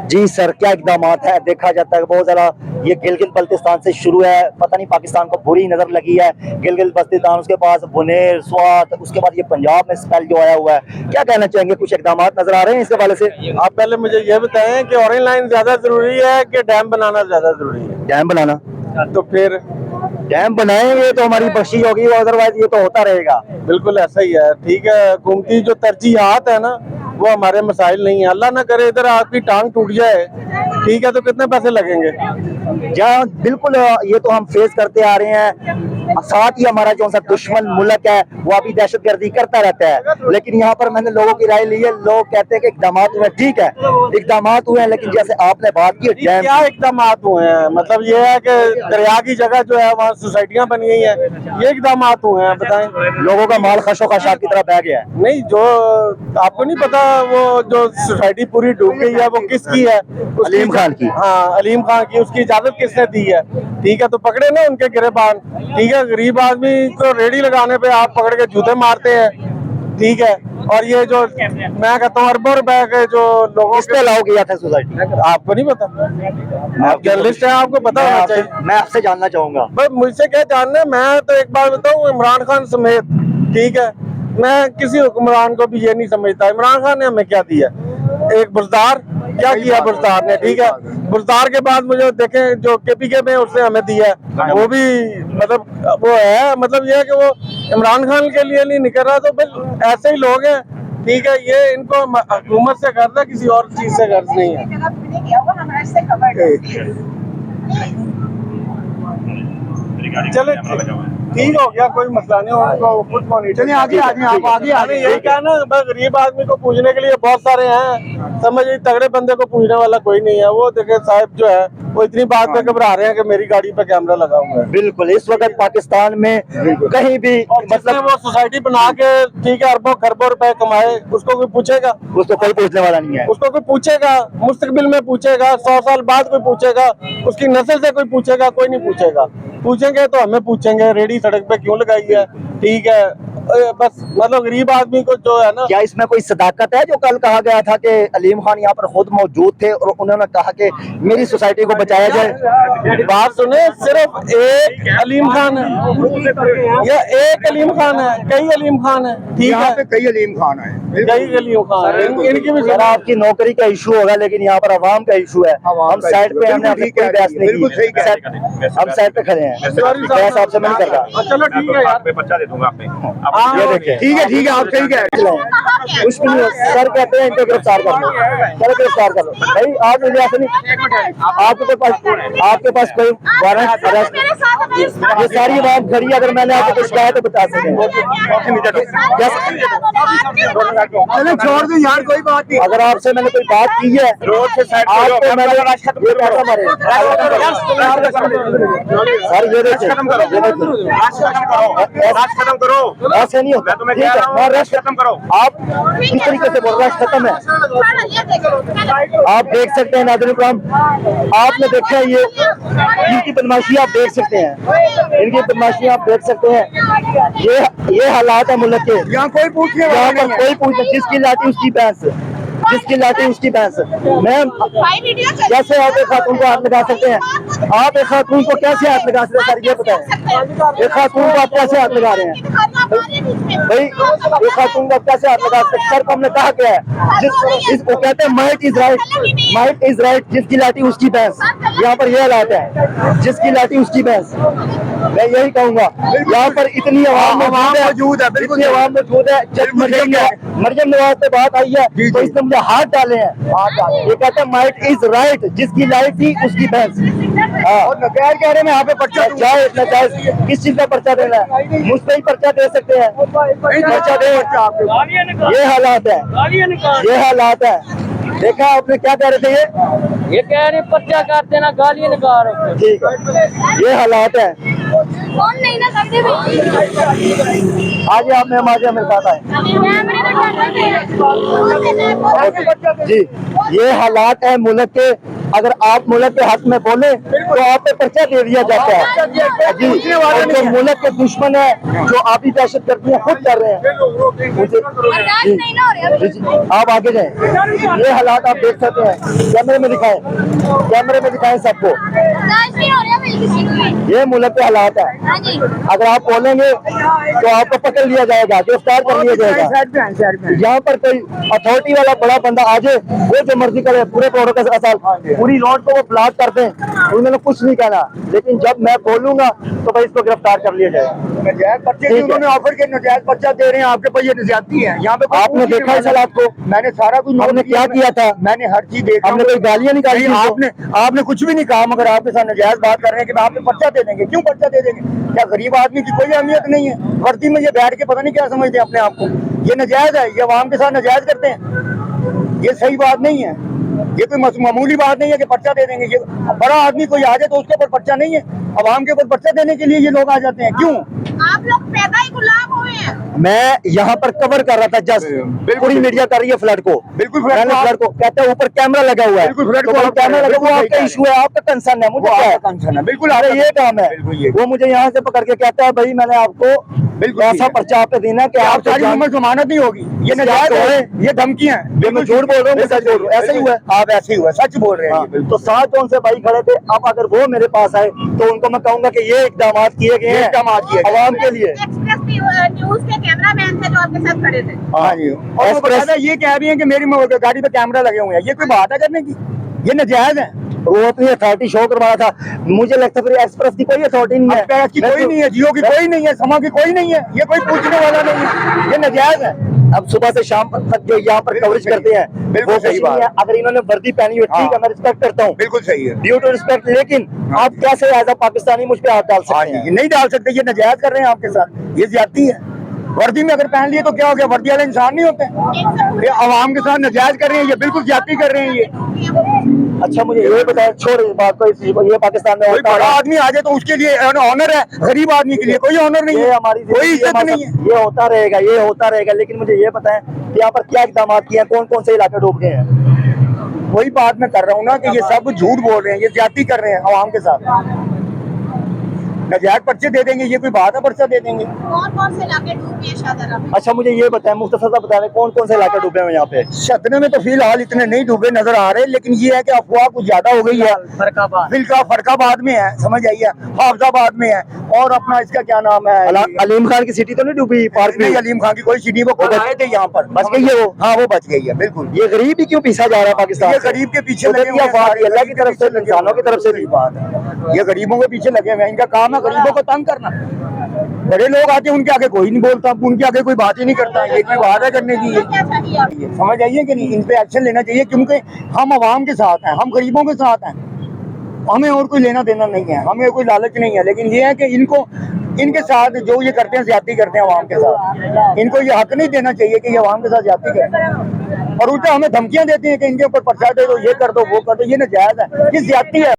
जी sir, क्या इक़दामात है। देखा जाता है बहुत ज़्यादा ये गिलगित बल्तिस्तान से शुरू है, पता नहीं पाकिस्तान को बुरी नज़र लगी है। गिलगित बल्तिस्तान, उसके पास बुनेर, स्वात, उसके बाद ये पंजाब में स्पेल जो आया हुआ है। क्या कहना चाहेंगे, कुछ इक़दामात नज़र आ रहे हैं इसके हवाले से? आप पहले मुझे ये बताएं कि ऑरेंज लाइन ज्यादा जरूरी है कि डैम बनाना ज्यादा जरूरी है? डैम बनाना। तो फिर डैम बनाएंगे तो हमारी बख्शी होगी, अदरवाइज ये तो होता रहेगा। बिल्कुल ऐसा ही है। ठीक है, हुकूमती जो तरजीहात है ना वो हमारे मसाइल नहीं है। अल्लाह ना करे इधर आपकी टांग टूट जाए, ठीक है, तो कितने पैसे लगेंगे? जहाँ बिल्कुल ये तो हम फेस करते आ रहे हैं। साथ ही हमारा जो सा दुश्मन मुल्क है वो अभी दहशतगर्दी करता रहता है, लेकिन यहाँ पर मैंने लोगों की राय ली है। लोग कहते हैं कि इक़दामात हुए, ठीक है इक़दामात हुए हैं, लेकिन जैसे आपने बात की डैम, क्या इक़दामात हुए हैं? मतलब ये है कि दरिया की जगह जो है वहाँ सोसाइटियाँ बनी गई हैं, ये इक़दामात हुए हैं? बताएं। लोगों का माल खशोखशाब की तरह बह गया है। नहीं, जो आपको नहीं पता वो जो सोसाइटी पूरी डूब गई है वो किसकी है? अलीम खान की। हाँ, अलीम खान की। उसकी इजाजत किसने दी है? ठीक है, तो पकड़े ना उनके गिरेबान। ठीक है, गरीब आदमी को रेडी लगाने पे आप पकड़ के जूते मारते हैं। ठीक है, और ये जो मैं कहता हूँ अरबों रुपए के जो लोगों किसने अलाउ किया था सोसाइटी? आपको नहीं पता? आप जर्नलिस्ट हैं, आपको पता होना चाहिए। मैं आपसे जानना चाहूंगा। भाई मुझसे क्या जानना है? मैं तो एक बार बताऊँ, इमरान खान समेत, ठीक है, मैं किसी हुक्मरान को भी ये नहीं समझता इमरान खान ने हमें क्या दिया। एक बुजदार, क्या किया बुजदार ने? ठीक है, बुजदार के बाद मुझे देखें जो केपीके में उसने हमें दिया है, वो भी मतलब वो है, मतलब ये है कि वो इमरान खान के लिए नहीं निकल रहा। तो बिल ऐसे ही लोग हैं। ठीक है, ये इनको हुकूमत से कर्ज है, किसी और चीज से कर्ज नहीं है। चलो ठीक हो गया, कोई मसला नहीं। उनको खुद मॉनिटर आगे आप आगे यही कहना, गरीब आदमी को पूछने के लिए बहुत सारे हैं, समझिए तगड़े बंदे को पूछने वाला कोई नहीं है। वो देखे साहब जो है वो इतनी बात पे घबरा रहे हैं कि मेरी गाड़ी पे कैमरा लगा हुआ है। बिल्कुल, इस वक्त पाकिस्तान में कहीं भी मतलब वो सोसाइटी बना के, ठीक है, अरबों खरबों रुपए कमाए, उसको कोई पूछेगा? उसको कोई पूछने वाला नहीं है। उसको कोई पूछेगा? मुस्तकबिल में पूछेगा, 100 साल बाद कोई पूछेगा, उसकी नस्ल से कोई पूछेगा? कोई नहीं पूछेगा। पूछेंगे तो हमें पूछेंगे रेडी सड़क पे क्यों लगाई है। ठीक है, बस मतलब गरीब आदमी को जो है ना। क्या इसमें कोई सदाकत है? जो कल कहा गया था कि अलीम खान यहाँ पर खुद मौजूद थे और उन्होंने कहा कि मेरी सोसाइटी को बचाया जाए। बात सुने, सिर्फ एक अलीम खान है या एक अलीम खान है? कई अलीम खान है। ठीक है, कई अलीम खान है, कई अलीम खान है। इनकी भी सर आपकी नौकरी का इशू होगा, लेकिन यहाँ पर आवाम का इशू है। हम साइड पे, हमने आपसे कोई बहस नहीं की, हम साइड पे खड़े हैं, बहस आपसे नहीं कर रहा। चलो ठीक है यार, पर्चा दे दूंगा आपने। ये देखिए, ठीक है आप सही कह रहे हैं। कुछ भी नहीं हो, सर कहते हैं इनको गिरफ्तार कर लो, चलो गिरफ्तार कर लो भाई। आप मुझे ऐसे नहीं, आपके पास कोई वारंट अरेस्ट? ये सारी बात खड़ी, अगर मैंने आपको कुछ कहा तो बता सकें। चलो छोड़ दो यार, कोई बात नहीं। अगर आपसे मैंने कोई बात की है आपको, मैंने ये पैसा मारे सर, ये देखिए खत्म करो, ऐसे नहीं होता। ठीक है, मैं रेस्ट खत्म करो। आप किस तरीके से बोल रहे हैं? खत्म है। आप देख सकते हैं नाज़रीन इकराम, आपने देखा है ये इनकी बदमाशी, आप देख सकते हैं इनकी बदमाशी, आप देख सकते हैं। ये हालात है मुल्क के। यहाँ कोई पूछने वाला यहाँ नहीं पर है। कोई पूछ, जिसकी लाठी उसकी भैंस, जिसकी लाठी उसकी भैंस। मैम, कैसे आप एक खातून को हाथ लगा सकते हैं? आप एक खातून को कैसे हाथ लगा सकते हैं सर, ये बताएं। एक खातून को आप कैसे हाथ लगा रहे हैं भाई? एक खातून को कैसे हाथ लगा सकते हैं? सर को हमने कहा क्या है, इसको कहते हैं might is right, might is right, जिसकी लाठी उसकी भैंस। यहाँ पर ये हालात है, जिसकी लाठी उसकी भैंस। मैं यही कहूंगा, यहाँ पर इतनी आवाम मौजूद है, बिल्कुल आवाम मौजूद है। जब मरियम नवाज पे बात आई है तो इसने मुझे हाथ डाले हैं। ये कहते हैं माइट इज राइट, जिसकी लाइट थी उसकी भैंस। और नजायज कह रहे हैं यहाँ पे पर्चा जाए, नजायज किस चीज का पर्चा देना है? मुझ पे ही पर्चा दे सकते हैं, पर्चा दे। ये हालात है, ये हालात है। देखा आपने क्या कह रहे थे? ये कह रहे पर्चा काट देना, गाली निकाल। ठीक है, ये हालात है। आज आप में हमारे मेरे साथ आए जी। ये हालात है मुल्क के। अगर आप मुल्क के हक में बोले तो आप पे पर्चा दे दिया जाता है जी। और जो मुल्क के दुश्मन है, जो आपकी दहशत गर्दी है, खुद कर रहे हैं मुझे जी। जी आप आगे जाएं। ये हालात आप देख सकते हैं, कैमरे में दिखाएं, कैमरे में दिखाएं सबको। ये मुल्क के हालात है। अगर आप बोलेंगे तो आपको पकड़ लिया जाएगा, गिरफ्तार कर लिया जाएगा। यहाँ पर कोई अथॉरिटी वाला बड़ा बंदा आ जाए, वो जो मर्जी करे, पूरे प्रोटोकॉल के साथ पूरी रोड को वो ब्लॉक कर दें, उन्होंने कुछ नहीं कहना। लेकिन जब मैं बोलूंगा तो भाई इसको गिरफ्तार कर लिया जाएगा। नजायज पर्चे ठीक है। उन्होंने ऑफर किया, नजायज पर्चा दे रहे हैं आपके पास, ये ज्यादती है। यहाँ पे आपने देखा इस हालात को? मैंने सारा कुछ हमने क्या किया था? मैंने हर चीज देखा। हमने कोई गालियां निकाली? आपने कुछ भी नहीं कहा, मगर आपके साथ नजायज बात कर रहे हैं कि आप पे पर्चा दे देंगे। क्यों पर्चा दे देंगे? क्या गरीब आदमी की कोई अहमियत नहीं है? वर्दी में ये बैठ के पता नहीं क्या समझते हैं अपने आप को। ये नजायज है, ये अवाम के साथ नजायज करते हैं। ये सही बात नहीं है, ये कोई मामूली बात नहीं है कि पर्चा दे देंगे। ये बड़ा आदमी कोई आ जाए तो उसके ऊपर पर्चा नहीं है, अवाम के ऊपर पर्चा देने के लिए ये लोग आ जाते हैं। क्यों? आप लोग पैदा ही गुलाम हुए हैं। मैं यहाँ पर कवर कर रहा था, जस्ट पूरी मीडिया कर रही है फ्लड को। बिल्कुल फ्लड को कहते हैं ऊपर कैमरा लगा हुआ है। बिल्कुल फ्लड तो को भाई आप कैमरा लगा, वो बिल्कुल आपका सही इशू है, आपका कंसर्न है, मुझे क्या है? कंसर्न है, बिल्कुल अरे ये काम है। बिल्कुल ये। वो मुझे यहाँ से पकड़ के कहता है भाई मैंने आपको बिल्कुल ऐसा पर्चा आप पे देना है कि आप आप सारी उम्र जमानत नहीं होगी। ये नजायज है, ये धमकियां हैं। मैं झूठ बोल रहा हूँ, सच बोल रहा हूँ, ऐसा ही हुआ है। आप ऐसे ही हुआ, सच बोल रहे हैं। ये बिल्कुल। तो 7 जून से भाई खड़े थे। अब अगर वो मेरे पास आए तो उनको मैं कहूंगा कि ये इकदाम किए गए हैं अवाम के लिए। एक्सप्रेस न्यूज के कैमरामैन थे जो आपके साथ खड़े थे। हाँ जी। और वो बताया ये कह रही है कि मेरी गाड़ी पे कैमरा लगे हुए हैं। ये कोई बात है करने की? ये नजायज है। वो अपनी अथॉरिटी शो करवाना था। मुझे लगता है फिर एक्सप्रेस की कोई अथॉरिटी नहीं है, एक्सप्रेस की कोई नहीं है, जियो की कोई नहीं है, समा की कोई नहीं है। ये कोई पूछने वाला नहीं है, ये नजायज है। अब सुबह से शाम तक जो यहाँ पर कवरेज करते हैं बिल्कुल वो सही कुछ बात नहीं है। अगर इन्होंने वर्दी पहनी हुई, ठीक है, मैं रिस्पेक्ट करता हूँ, बिल्कुल सही है। Due to respect. लेकिन आप कैसे एज अ पाकिस्तानी मुझ पे हाथ डाल हाँ सकते जी, हैं? ये नहीं डाल सकते। ये नजायज कर रहे हैं आपके साथ, ये ज्यादती है। वर्दी में अगर पहन लिए तो क्या हो गया? वर्दी वाले इंसान नहीं होते? ये अवाम के साथ नजायज कर रहे हैं, ये बिल्कुल ज्यादती कर रहे हैं। ये अच्छा मुझे ये बताया, छोड़ इस बात को, ये पाकिस्तान में कोई होता बड़ा है। आदमी आ जाए तो उसके लिए ऑनर है, गरीब आदमी के लिए कोई ऑनर नहीं ये है, हमारी कोई जिंदगी, इज्जत नहीं है। ये होता रहेगा, ये होता रहेगा। लेकिन मुझे ये बताएं कि यहाँ पर क्या इकदाम किए हैं, कौन कौन से इलाके डूब गए हैं? वही बात मैं कर रहा हूँ ना कि ये सब झूठ बोल रहे हैं, ये ज्यादती कर रहे हैं अवाम के साथ। नजायज पर्चे दे देंगे, ये कोई बात है? पर्चा दे देंगे। कौन से इलाके डूब गए शाहदरा में? अच्छा मुझे ये बताएं, मुख्तसर सा बता दें, कौन कौन से इलाके डूबे हुए हैं यहाँ पे? शतने में तो फिलहाल इतने नहीं डूबे नजर आ रहे, लेकिन ये है कि अफवाह कुछ ज्यादा हो गई है। फरकाबाद में है, समझ आइए, हाफजाबाद में है, और अपना इसका क्या नाम है, अलीम खान की सिटी तो नहीं डूबी? पार्क नहीं, में अलीम खान की कोई सिटी, वो खुद आए थे यहाँ पर। बच गई है वो? हाँ वो बच गई है, बिल्कुल। ये गरीब ही क्यों पीछा जा रहा है पाकिस्तान ये से? गरीब के पीछे कुदरती लगे हुए हैं, आफत, ये अल्लाह की तरफ से, इंसानों की तरफ से भी। बात है, ये गरीबों के पीछे लगे हुए हैं। इनका काम है गरीबों को तंग करना। बड़े लोग आते हैं, उनके आगे कोई नहीं बोलता, उनके आगे कोई बात ही नहीं करता। ये कोई बात है करने की? क्या चाहिए आपको? समझ आइए कि नहीं, इन पे एक्शन लेना चाहिए, क्योंकि हम अवाम के साथ हैं, हम गरीबों के साथ हैं। हमें और कोई लेना देना नहीं है, हमें कोई लालच नहीं है। लेकिन ये है कि इनको, इनके साथ जो ये करते हैं, ज्यादती करते हैं अवाम के साथ। इनको ये हक नहीं देना चाहिए कि ये अवाम के साथ ज्यादती करें, और उल्टा हमें धमकियां देते हैं कि इनके ऊपर पर्चा दे दो, ये कर दो, वो कर दो। ये नजायज है, ये ज्यादती है।